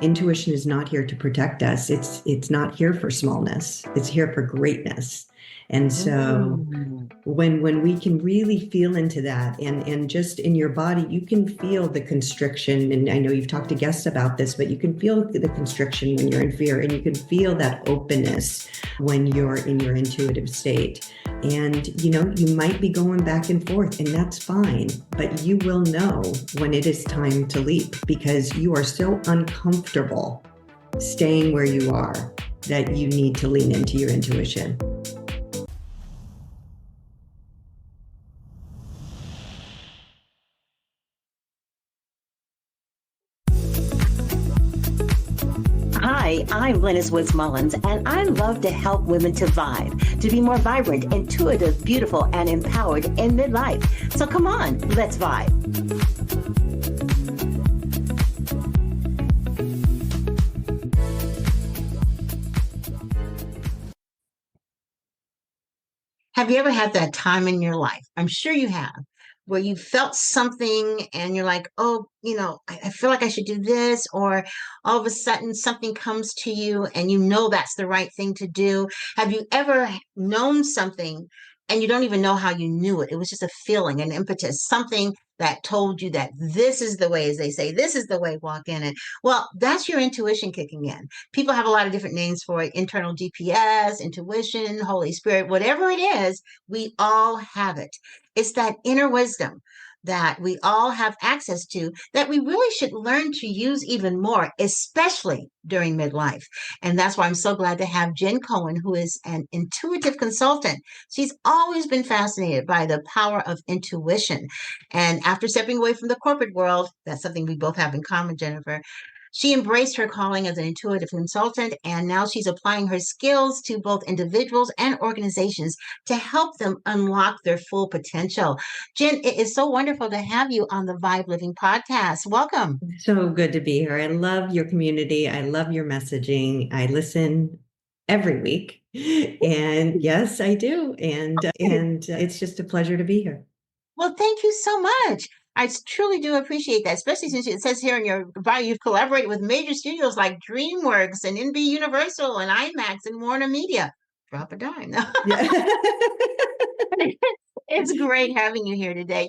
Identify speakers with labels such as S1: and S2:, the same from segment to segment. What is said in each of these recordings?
S1: Intuition is not here to protect us. It's not here for smallness. It's here for greatness. And so
S2: Mm.
S1: when we can really feel into that, and just in your body, you can feel the constriction. And I know you've talked to guests about this, but you can feel the constriction when you're in fear, and you can feel that openness when you're in your intuitive state. And you might be going back and forth, and that's fine, but you will know when it is time to leap, because you are so uncomfortable staying where you are that you need to lean into your intuition.
S2: Hi, I'm Glennis Woods Mullins, and I love to help women to vibe, to be more vibrant, intuitive, beautiful, and empowered in midlife. So come on, let's vibe. Have you ever had that time in your life? I'm sure you have, where you felt something and you're like, oh, I feel like I should do this, or all of a sudden something comes to you and you know that's the right thing to do. Have you ever known something and you don't even know how you knew it? It was just a feeling, an impetus, something that told you that this is the way, as they say, this is the way, walk in it. Well, that's your intuition kicking in. People have a lot of different names for it: internal GPS, intuition, Holy Spirit, whatever it is, we all have it. It's that inner wisdom that we all have access to that we really should learn to use even more, especially during midlife. And that's why I'm so glad to have Jenn Cohen, who is an intuitive consultant. She's always been fascinated by the power of intuition. And after stepping away from the corporate world, that's something we both have in common, Jennifer. She embraced her calling as an intuitive consultant, and now she's applying her skills to both individuals and organizations to help them unlock their full potential. Jenn, it is so wonderful to have you on the Vibe Living podcast. Welcome.
S1: So good to be here. I love your community. I love your messaging. I listen every week. And yes, I do. And it's just a pleasure to be here.
S2: Well, thank you so much. I truly do appreciate that, especially since it says here in your bio you've collaborated with major studios like DreamWorks and NBC Universal and IMAX and Warner Media. Drop a dime.
S1: Yeah.
S2: It's great having you here today.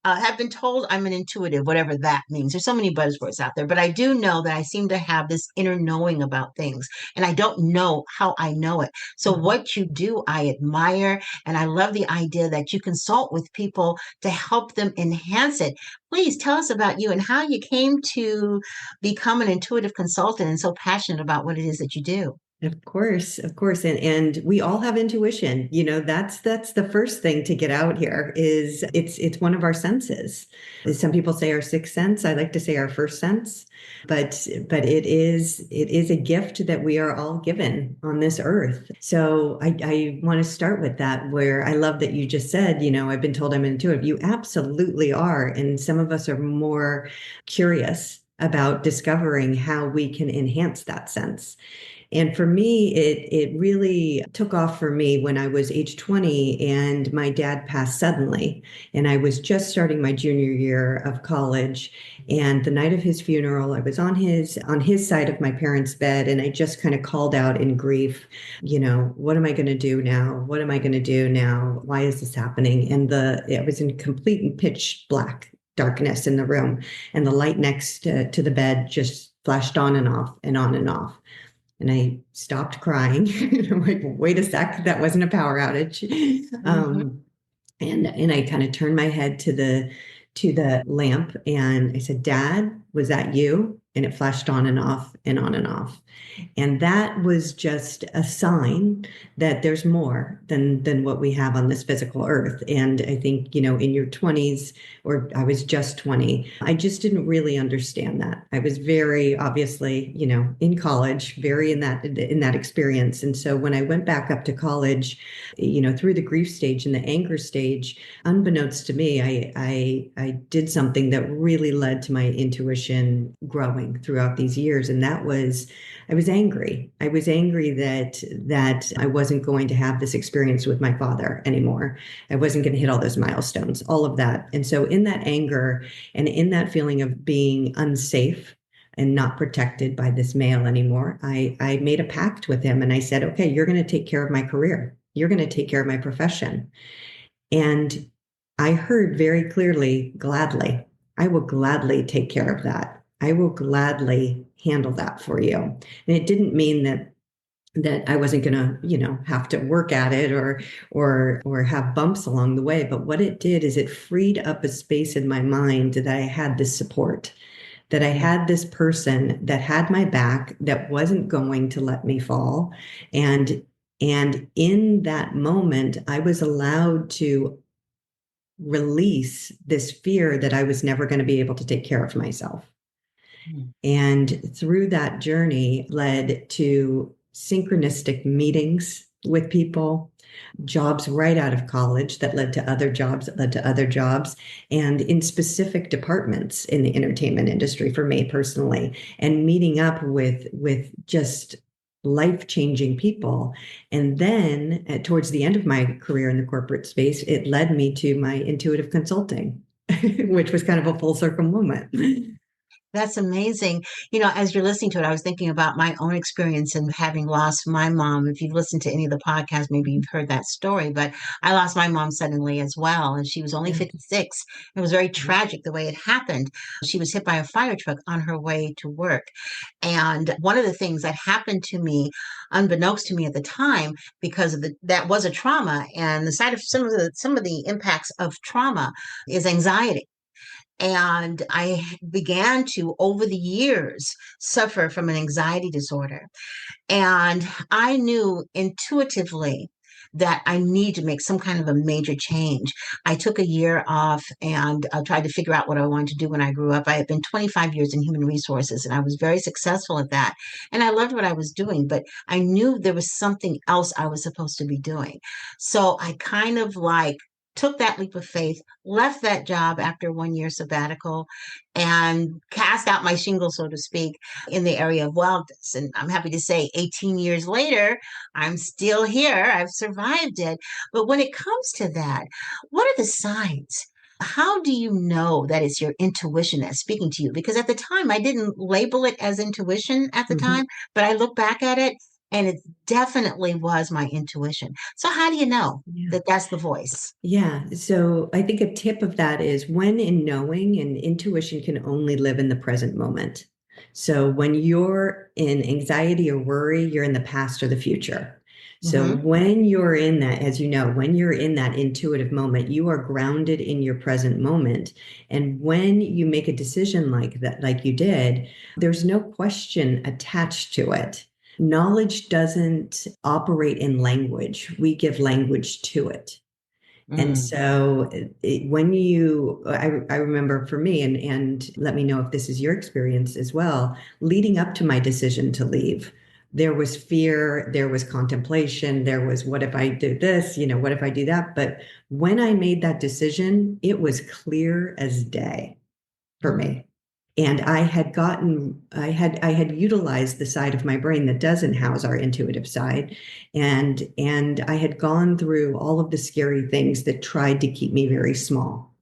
S2: I have been told I'm an intuitive, whatever that means. There's so many buzzwords out there, but I do know that I seem to have this inner knowing about things, and I don't know how I know it. So what you do, I admire, and I love the idea that you consult with people to help them enhance it. Please tell us about you and how you came to become an intuitive consultant and so passionate about what it is that you do.
S1: Of course, of course. And we all have intuition. That's the first thing to get out here is it's one of our senses. Some people say our sixth sense. I like to say our first sense, but it is a gift that we are all given on this earth. So I want to start with that, where I love that you just said, I've been told I'm intuitive. You absolutely are. And some of us are more curious about discovering how we can enhance that sense. And for me, it really took off for me when I was age 20 and my dad passed suddenly. And I was just starting my junior year of college. And the night of his funeral, I was on his side of my parents' bed, and I just kind of called out in grief, what am I going to do now? What am I going to do now? Why is this happening? And it was in complete and pitch black darkness in the room, and the light next to the bed just flashed on and off and on and off. And I stopped crying. I'm like, wait a sec, that wasn't a power outage. And I kind of turned my head to the lamp, and I said, Dad, was that you? And it flashed on and off and on and off. And that was just a sign that there's more than what we have on this physical earth. And I think, in your 20s, or I was just 20, I just didn't really understand that. I was very obviously, in college, very in that experience. And so when I went back up to college, through the grief stage and the anger stage, unbeknownst to me, I did something that really led to my intuition growing throughout these years. And that was, I was angry. I was angry that I wasn't going to have this experience with my father anymore. I wasn't going to hit all those milestones, all of that. And so in that anger and in that feeling of being unsafe and not protected by this male anymore, I made a pact with him and I said, okay, you're going to take care of my career. You're going to take care of my profession. And I heard very clearly, gladly, I will gladly take care of that. I will gladly handle that for you. And it didn't mean that I wasn't going to, have to work at it or have bumps along the way. But what it did is it freed up a space in my mind that I had this support, that I had this person that had my back, that wasn't going to let me fall. And in that moment, I was allowed to release this fear that I was never going to be able to take care of myself.
S2: Mm.
S1: And through that journey led to synchronistic meetings with people, jobs right out of college that led to other jobs, that led to other jobs, and in specific departments in the entertainment industry for me personally, and meeting up with just life-changing people. And then towards the end of my career in the corporate space, it led me to my intuitive consulting, which was kind of a full circle moment.
S2: That's amazing. As you're listening to it, I was thinking about my own experience in having lost my mom. If you've listened to any of the podcasts, maybe you've heard that story, but I lost my mom suddenly as well. And she was only
S1: Yeah.
S2: 56. It was very tragic the way it happened. She was hit by a fire truck on her way to work. And one of the things that happened to me, unbeknownst to me at the time, because of that was a trauma, and the side of some of the impacts of trauma is anxiety. And I began to, over the years, suffer from an anxiety disorder. And I knew intuitively that I need to make some kind of a major change. I took a year off and tried to figure out what I wanted to do when I grew up. I had been 25 years in human resources and I was very successful at that. And I loved what I was doing, but I knew there was something else I was supposed to be doing. So I kind of like took that leap of faith, left that job after 1 year sabbatical, and cast out my shingle, so to speak, in the area of wellness. And I'm happy to say 18 years later, I'm still here. I've survived it. But when it comes to that, what are the signs? How do you know that it's your intuition that's speaking to you? Because at the time, I didn't label it as intuition at the
S1: Mhm.
S2: time, but I look back at it and it definitely was my intuition. So, how do you know
S1: Yeah.
S2: that that's the voice?
S1: Yeah. So I think a tip of that is when in knowing, and intuition can only live in the present moment. So when you're in anxiety or worry, you're in the past or the future. So
S2: Hmm.
S1: when you're in that, as you know, when you're in that intuitive moment, you are grounded in your present moment. And when you make a decision like that, like you did, there's no question attached to it. Knowledge doesn't operate in language. We give language to it. And
S2: Mm.
S1: so when I remember for me, and let me know if this is your experience as well, leading up to my decision to leave, there was fear, there was contemplation, there was, what if I do this? What if I do that? But when I made that decision, it was clear as day for
S2: Mm.
S1: me. And I had utilized the side of my brain that doesn't house our intuitive side. And I had gone through all of the scary things that tried to keep me very small.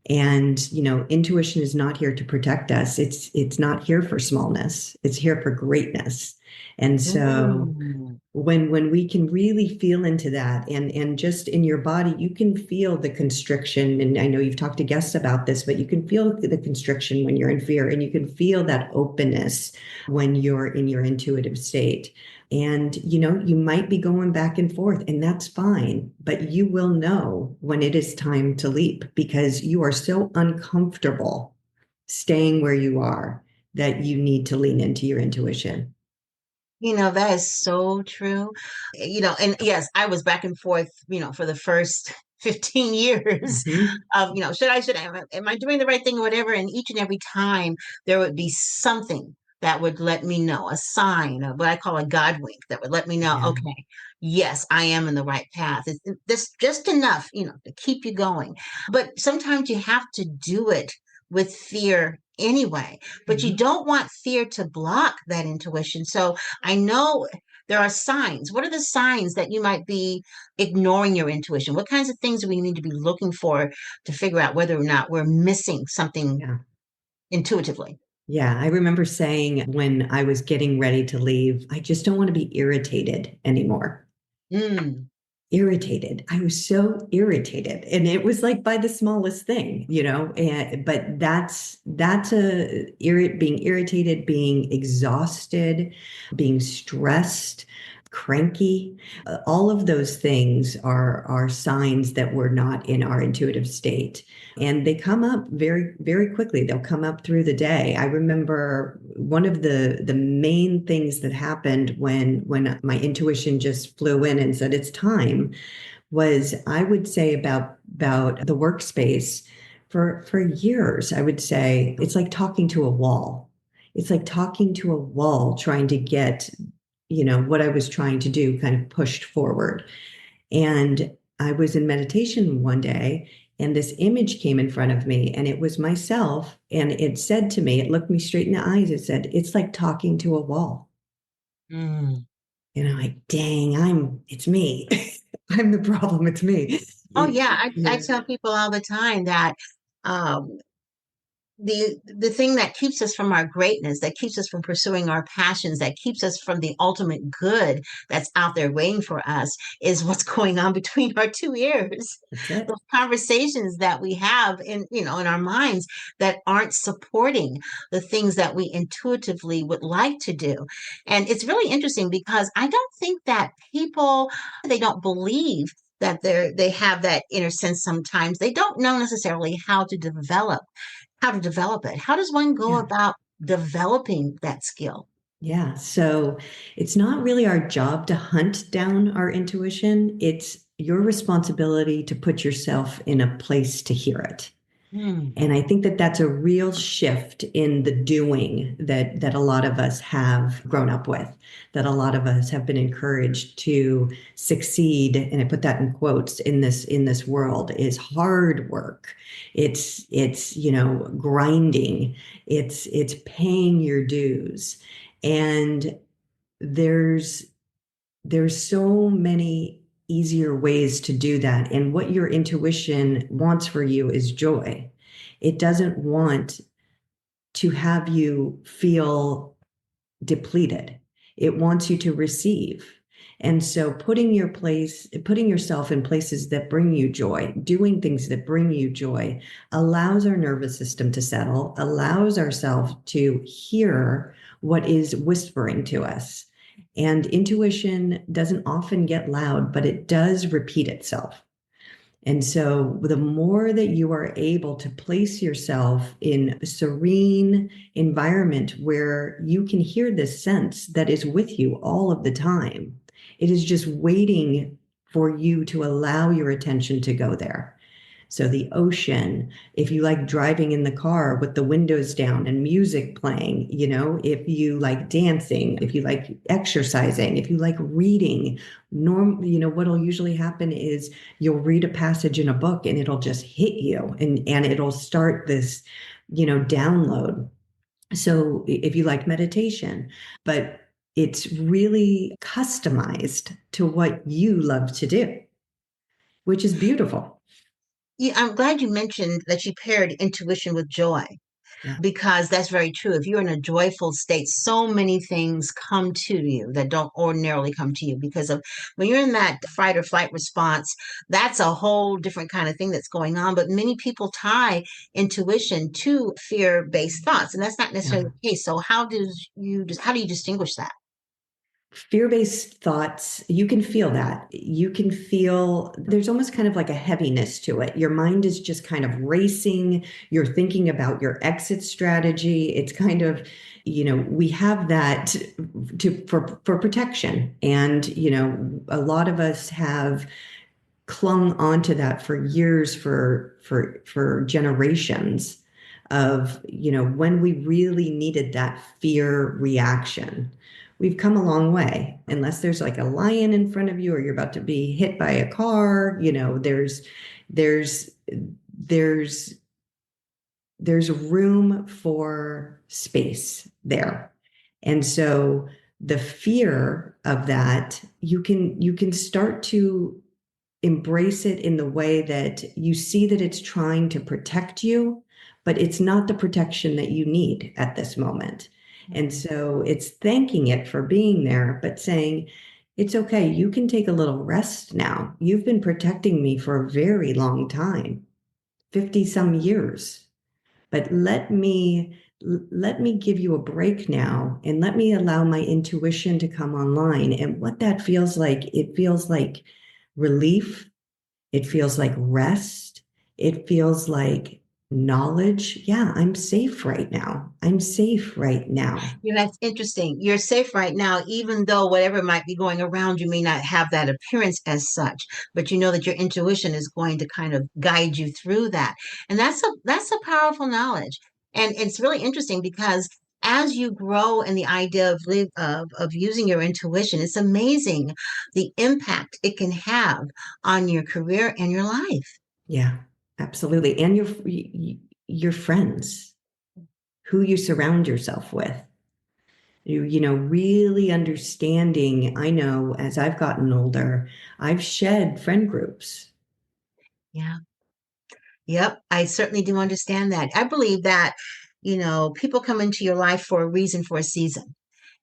S1: And, intuition is not here to protect us. It's not here for smallness. It's here for greatness. And so
S2: Mm.
S1: when we can really feel into that, and just in your body you can feel the constriction, and I know you've talked to guests about this, but you can feel the constriction when you're in fear, and you can feel that openness when you're in your intuitive state. And you might be going back and forth, and that's fine, but you will know when it is time to leap, because you are so uncomfortable staying where you are that you need to lean into your intuition.
S2: That is so true. And yes, I was back and forth, for the first 15 years
S1: Mhm.
S2: of, am I doing the right thing or whatever? And each and every time there would be something that would let me know, a sign, what I call a God wink, that would let me know,
S1: Yeah.
S2: okay, yes, I am in the right path. It's just enough, to keep you going. But sometimes you have to do it with fear anyway, but you
S1: Mhm.
S2: don't want fear to block that intuition. So I know there are signs. What are the signs that you might be ignoring your intuition? What kinds of things do we need to be looking for to figure out whether or not we're missing something
S1: Yeah.
S2: intuitively?
S1: Yeah, I remember saying when I was getting ready to leave, I just don't want to be irritated anymore.
S2: Mm,
S1: Irritated. I was so irritated. And it was like by the smallest thing, but that's being irritated, being exhausted, being stressed, cranky. All of those things are signs that we're not in our intuitive state. And they come up very, very quickly. They'll come up through the day. I remember one of the main things that happened when my intuition just flew in and said it's time was, I would say, about the workspace for years. I would say it's like talking to a wall. It's like talking to a wall, trying to get, what I was trying to do kind of pushed forward. And I was in meditation one day, and this image came in front of me, and it was myself. And it said to me, it looked me straight in the eyes. It said, it's like talking to a wall.
S2: mm.
S1: And I'm like, dang, it's me. I'm the problem. It's me.
S2: Oh
S1: It-
S2: yeah, I
S1: yeah,
S2: tell people all the time that um, the thing that keeps us from our greatness, that keeps us from pursuing our passions, that keeps us from the ultimate good that's out there waiting for us, is what's going on between our two ears.
S1: that's
S2: Those
S1: it.
S2: conversations that we have in our minds that aren't supporting the things that we intuitively would like to do. And it's really interesting because I don't think that people, they don't believe that they have that inner sense. Sometimes they don't know necessarily how to develop it. How does one go
S1: Yeah.
S2: about developing that skill?
S1: Yeah. So it's not really our job to hunt down our intuition. It's your responsibility to put yourself in a place to hear it.
S2: Hmm.
S1: And I think that that's a real shift in the doing that a lot of us have grown up with, that a lot of us have been encouraged to succeed, and I put that in quotes, in this world, is hard work. It's grinding. It's paying your dues. And there's there's so many easier ways to do that. And what your intuition wants for you is joy. It doesn't want to have you feel depleted. It wants you to receive. And so putting yourself in places that bring you joy, doing things that bring you joy, allows our nervous system to settle, allows ourselves to hear what is whispering to us. And intuition doesn't often get loud, but it does repeat itself. And so the more that you are able to place yourself in a serene environment where you can hear this sense that is with you all of the time, it is just waiting for you to allow your attention to go there. So the ocean, if you like driving in the car with the windows down and music playing, if you like dancing, if you like exercising, if you like reading, what'll usually happen is you'll read a passage in a book and it'll just hit you, and it'll start this, download. So if you like meditation, but it's really customized to what you love to do, which is beautiful.
S2: Yeah, I'm glad you mentioned that you paired intuition with joy
S1: Yeah.
S2: because that's very true. If you're in a joyful state, so many things come to you that don't ordinarily come to you because of when you're in that fight or flight response, that's a whole different kind of thing that's going on. But many people tie intuition to fear-based thoughts, and that's not necessarily
S1: Yeah.
S2: the case. So how do you distinguish that?
S1: Fear-based thoughts, you can feel that. You can feel there's almost kind of like a heaviness to it. Your mind is just kind of racing. You're thinking about your exit strategy. It's kind of, we have that for protection. And, a lot of us have clung onto that for years, for generations of, when we really needed that fear reaction. We've come a long way. Unless there's like a lion in front of you or you're about to be hit by a car, there's there's there's room for space there. And so the fear of that, you can start to embrace it in the way that you see that it's trying to protect you, but it's not the protection that you need at this moment. And so it's thanking it for being there, but saying, it's okay, you can take a little rest now. You've been protecting me for a very long time, 50 some years. But let me give you a break now and let me allow my intuition to come online. And what that feels like, it feels like relief. It feels like rest. It feels like knowledge. Yeah, I'm safe right now. I'm safe right now.
S2: That's interesting. You're safe right now, even though whatever might be going around you may not have that appearance as such, but you know that your intuition is going to kind of guide you through that. And that's a powerful knowledge. And it's really interesting because as you grow in the idea of using your intuition, it's amazing the impact it can have on your career and your life.
S1: Yeah, absolutely. And your friends, who you surround yourself with. Really understanding. I know as I've gotten older, I've shed friend groups.
S2: Yeah. Yep, I certainly do understand that. I believe that, people come into your life for a reason, for a season.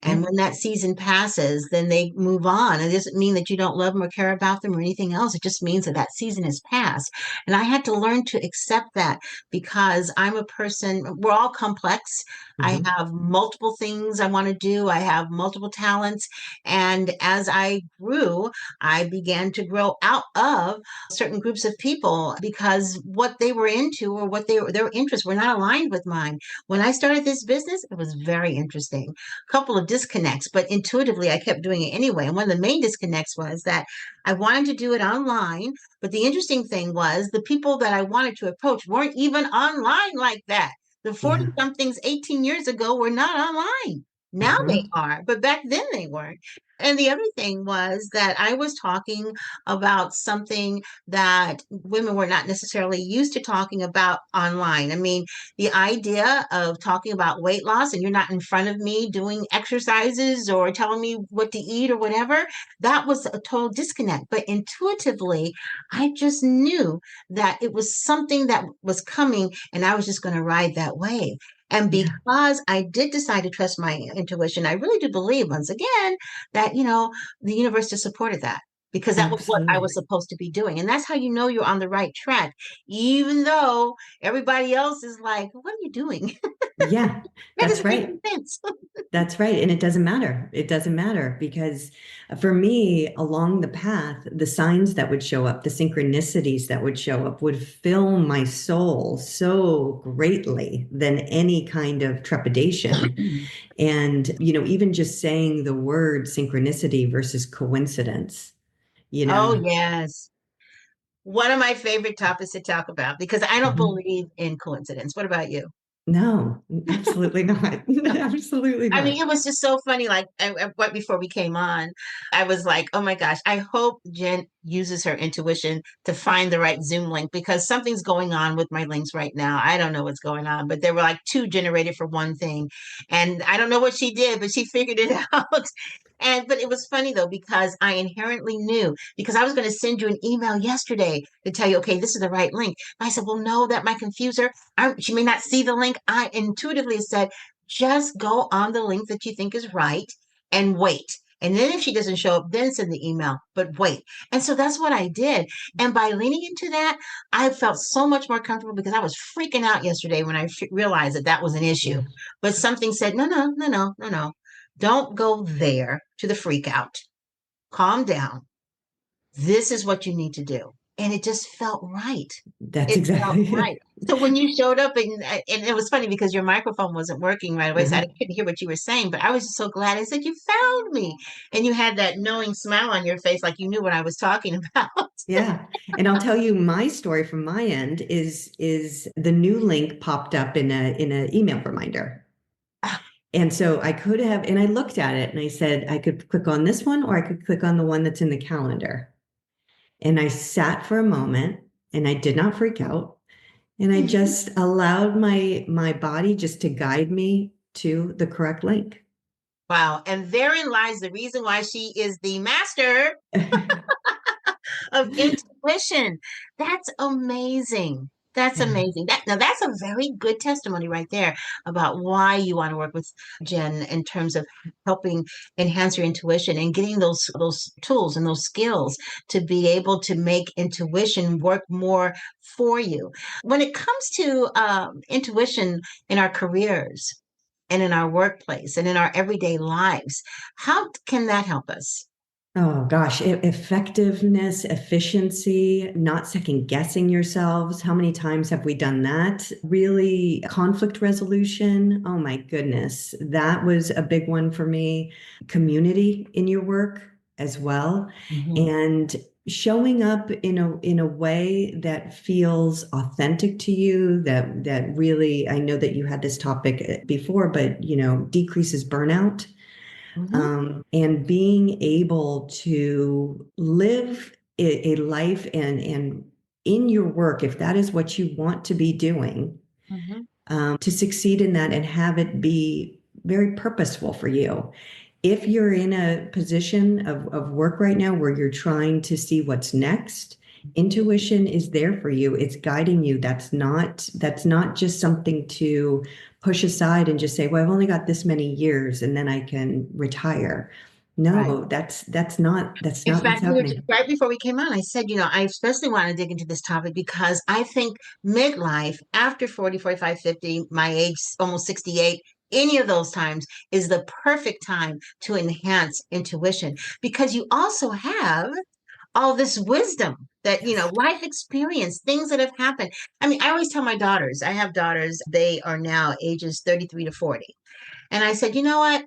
S2: And
S1: Yep.
S2: when that season passes, then they move on. It doesn't mean that you don't love them or care about them or anything else. It just means that that season has passed. And I had to learn to accept that because I'm a person, we're all complex. I
S1: Hmm.
S2: have multiple things I want to do, I have multiple talents. And as I grew, I began to grow out of certain groups of people because what they were into or their interests were not aligned with mine. When I started this business, it was very interesting, couple of disconnects, but intuitively I kept doing it anyway. And one of the main disconnects was that I wanted to do it online, but the interesting thing was the people that I wanted to approach weren't even online like that. The 40
S1: Yeah.
S2: somethings 18 years ago were not online. Now they
S1: Uh-huh.
S2: are, but back then they weren't. And the other thing was that I was talking about something that women were not necessarily used to talking about online. I mean, the idea of talking about weight loss and you're not in front of me doing exercises or telling me what to eat or whatever, that was a total disconnect. But intuitively, I just knew that it was something that was coming and I was just going to ride that wave. And
S1: Yeah.
S2: because I did decide to trust my intuition, I really do believe, once again, that, the universe just supported that because that was what I was
S1: Absolutely.
S2: supposed to be doing. And that's how you know you're on the right track, even though everybody else is like, what are you doing?
S1: Yeah,
S2: That
S1: that's
S2: doesn't make
S1: right.
S2: any sense.
S1: That's right. And it doesn't matter. It doesn't matter because for me, along the path, the signs that would show up, the synchronicities that would show up would fill my soul so greatly than any kind of trepidation. And, even just saying the word synchronicity versus coincidence, you
S2: Oh,
S1: know.
S2: yes. One of my favorite topics to talk about because I don't
S1: Mhm.
S2: believe in coincidence. What about you?
S1: No, absolutely not. Absolutely
S2: I mean,
S1: not.
S2: it was just so funny. Like right before we came on, I was like, "Oh my gosh! I hope Jen uses her intuition to find the right Zoom link because something's going on with my links right now. I don't know what's going on, but there were like two generated for one thing, and I don't know what she did, but she figured it out. But it was funny though because I inherently knew because I was going to send you an email yesterday to tell you, okay, this is the right link. I said, well, no, that might confuse her. She may not see the link. I intuitively said just go on the link that you think is right and wait. And then if she doesn't show up, then send the email, but wait. And so that's what I did. And by leaning into that, I felt so much more comfortable because I was freaking out yesterday when I realized that that was an issue.
S1: Yeah.
S2: But something said, no, no, no, no, no, no. Don't go there to the freak out. Calm down. This is what you need to do. And it just felt right.
S1: That's
S2: It felt
S1: exactly
S2: right.
S1: it.
S2: So when you showed up and it was funny because your microphone wasn't working right away, so I
S1: Uh-huh.
S2: couldn't hear what you were saying, but I was just so glad. I said, you found me. And you had that knowing smile on your face, like you knew what I was talking about.
S1: Yeah. And I'll tell you my story from my end is the new link popped up in a email reminder. And so I could have, and I looked at it and I said I could click on this one or I could click on the one that's in the calendar. And I sat for a moment and I did not freak out. And I just allowed my body just to guide me to the correct link.
S2: Wow. And therein lies the reason why she is the master of intuition. That's amazing. That's
S1: Yeah.
S2: amazing. Now that's a very good testimony right there about why you want to work with Jen in terms of helping enhance your intuition and getting those tools and those skills to be able to make intuition work more for you. When it comes to intuition in our careers and in our workplace and in our everyday lives, how can that help us?
S1: Oh gosh, effectiveness, efficiency, not second guessing yourselves. How many times have we done that? Really, conflict resolution. Oh my goodness, that was a big one for me. Community in your work as well,
S2: Mhm.
S1: and showing up in a way that feels authentic to you. That really, I know that you had this topic before, but decreases burnout,
S2: Mhm.
S1: and being able to live a life and in your work, if that is what you want to be doing,
S2: Mhm.
S1: to succeed in that and have it be very purposeful for you. If you're in a position of work right now where you're trying to see what's next, intuition is there for you. It's guiding you. That's not just something to push aside and just say, well, I've only got this many years and then I can retire.
S2: Right.
S1: No, that's
S2: In
S1: not what's
S2: fact, we were
S1: happening.
S2: right before we came on. I said, I especially want to dig into this topic because I think midlife after 40, 45, 50, my age, almost 68, any of those times is the perfect time to enhance intuition because you also have all this wisdom that,
S1: Yes.
S2: life experience, things that have happened. I mean, I always tell my daughters, I have daughters, they are now ages 33 to 40. And I said, you know what?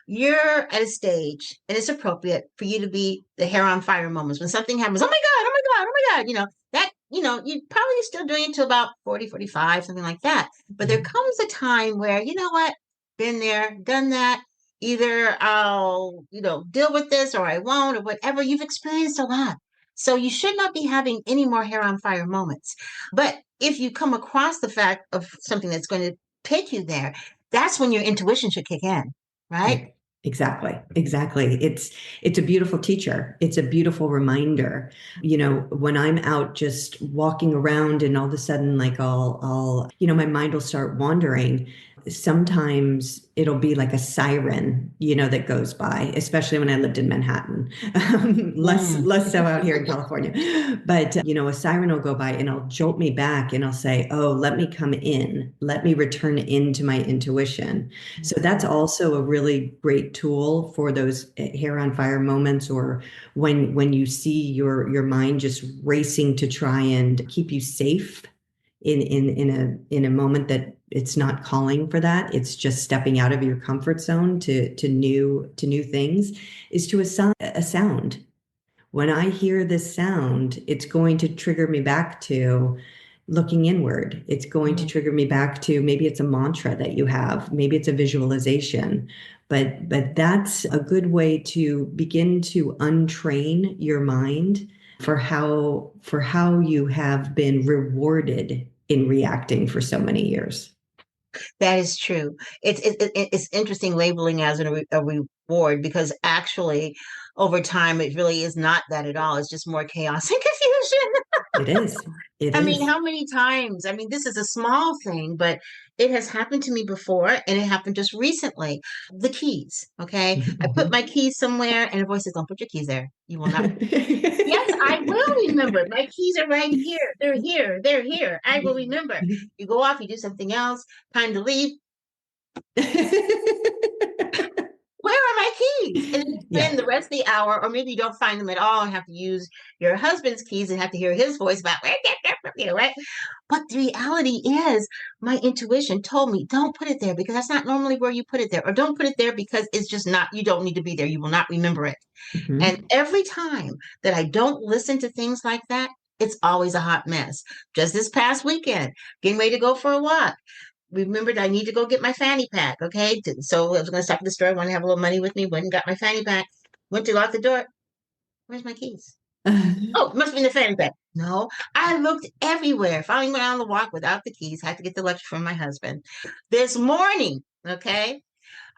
S2: You're at a stage and it's appropriate for you to be the hair on fire moments when something happens. Oh my God, oh my God, oh my God. That, you probably still doing it to about 40, 45, something like that. But there
S1: Mhm.
S2: comes a time where, you know what, been there, done that. Either I'll, deal with this or I won't or whatever. You've experienced a lot. So you should not be having any more hair on fire moments. But if you come across the fact of something that's going to take you there, that's when your intuition should kick in, right?
S1: Exactly. Exactly. It's a beautiful teacher. It's a beautiful reminder. When I'm out just walking around and all of a sudden like I'll my mind will start wandering. Sometimes it'll be like a siren, that goes by, especially when I lived in Manhattan.
S2: Mm.
S1: Less so out here in California. But a siren will go by and it'll jolt me back and I'll say, "Oh, let me come in. Let me return into my intuition." So that's also a really great tool for those hair on fire moments, or when you see your mind just racing to try and keep you safe in a moment that it's not calling for that. It's just stepping out of your comfort zone to new things, is to assign a sound. When I hear this sound, it's going to trigger me back to looking inward. It's going to
S2: Mm.
S1: trigger me back to, maybe it's a mantra that you have, maybe it's a visualization, but that's a good way to begin to untrain your mind for how you have been rewarded in reacting for so many years.
S2: That is true. It's interesting labeling as a reward because actually, over time, it really is not that at all. It's just more chaos and confusion.
S1: It is. It
S2: I mean,
S1: is.
S2: how many times? I mean, this is a small thing, but it has happened to me before, and it happened just recently. The keys, okay? I put my keys somewhere, and a voice says, "Don't put your keys there. You will not." Yes, I will remember. My keys are right here. They're here. They're here. I will remember. You go off, you do something else. Time to leave. Where are my keys? And then you
S1: Yeah.
S2: spend the rest of the hour, or maybe you don't find them at all and have to use your husband's keys and have to hear his voice about where get them from you, right? But the reality is, my intuition told me, don't put it there because that's not normally where you put it there, or don't put it there because it's just not, you don't need to be there. You will not remember it. And
S1: Mhm.
S2: every time that I don't listen to things like that, it's always a hot mess. Just this past weekend, getting ready to go for a walk, remembered I need to go get my fanny pack. Okay. So I was going to stop at the store. I want to have a little money with me. Went and got my fanny pack. Went to lock the door. Where's my keys? Oh, it must be in the fanny pack. No, I looked everywhere. Finally went on the walk without the keys. Had to get the lecture from my husband. This morning, okay,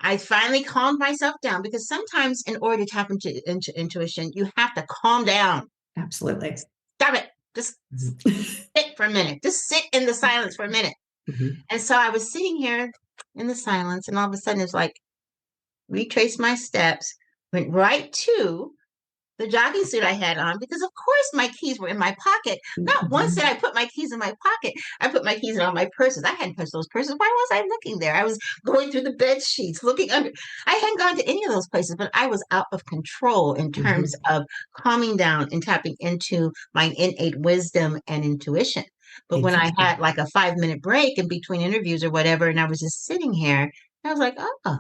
S2: I finally calmed myself down because sometimes in order to tap into intuition, you have to calm down.
S1: Absolutely.
S2: Stop it. Just
S1: Mhm.
S2: sit for a minute. Just sit in the silence for a minute.
S1: Mhm.
S2: And so I was sitting here in the silence, and all of a sudden it's like retraced my steps, went right to the jogging suit I had on because, of course, my keys were in my pocket. Not once did
S1: Mhm.
S2: I put my keys in my pocket. I put my keys in all my purses. I hadn't touched those purses. Why was I looking there? I was going through the bed sheets, looking under. I hadn't gone to any of those places, but I was out of control in terms
S1: Mhm.
S2: of calming down and tapping into my innate wisdom and intuition. But when I
S1: Exactly.
S2: had like a 5 minute break in between interviews or whatever, and I was just sitting here, I was like, oh,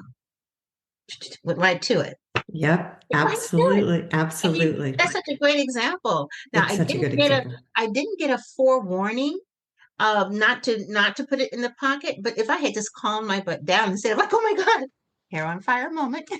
S2: went right to it.
S1: Yep.
S2: Went right to it.
S1: Absolutely.
S2: And
S1: Absolutely.
S2: that's such a great example. Now,
S1: It's such a good example.
S2: I didn't get a forewarning of not to put it in the pocket, but if I had just calmed my butt down instead of like, oh my God, hair on fire moment,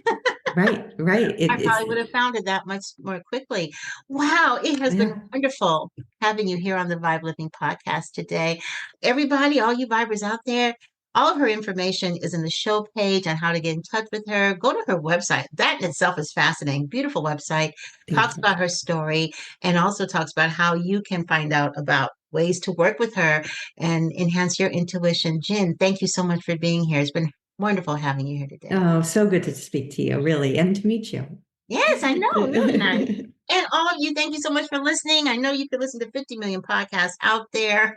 S1: Right. Right.
S2: I
S1: It's,
S2: probably would have found it that much more quickly. Wow, it has been
S1: yeah.
S2: wonderful having you here on the Vibe Living podcast today. Everybody, all you Vibers out there, all of her information is in the show page on how to get in touch with her. Go to her website. That in itself is fascinating. Beautiful website. Talks
S1: Thank you.
S2: about her story and also talks about how you can find out about ways to work with her and enhance your intuition. Jen, thank you so much for being here. It's been wonderful having you here today.
S1: Oh, so good to speak to you, really, and to meet you.
S2: Yes, I know. Really nice. And all of you, thank you so much for listening. I know you could listen to 50 million podcasts out there,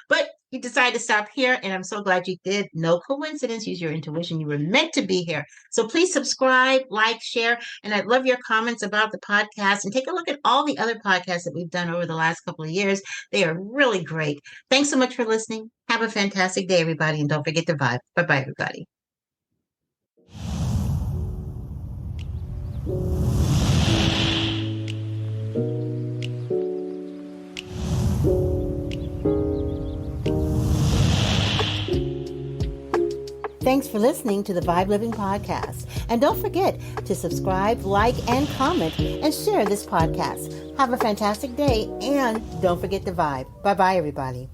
S2: but you decided to stop here, and I'm so glad you did. No coincidence. Use your intuition. You were meant to be here. So please subscribe, like, share, and I'd love your comments about the podcast. And take a look at all the other podcasts that we've done over the last couple of years. They are really great. Thanks so much for listening. Have a fantastic day, everybody, and don't forget to vibe. Bye bye, everybody. Thanks for listening to the Vibe Living Podcast. And don't forget to subscribe, like, and comment, and share this podcast. Have a fantastic day, and don't forget to vibe. Bye-bye, everybody.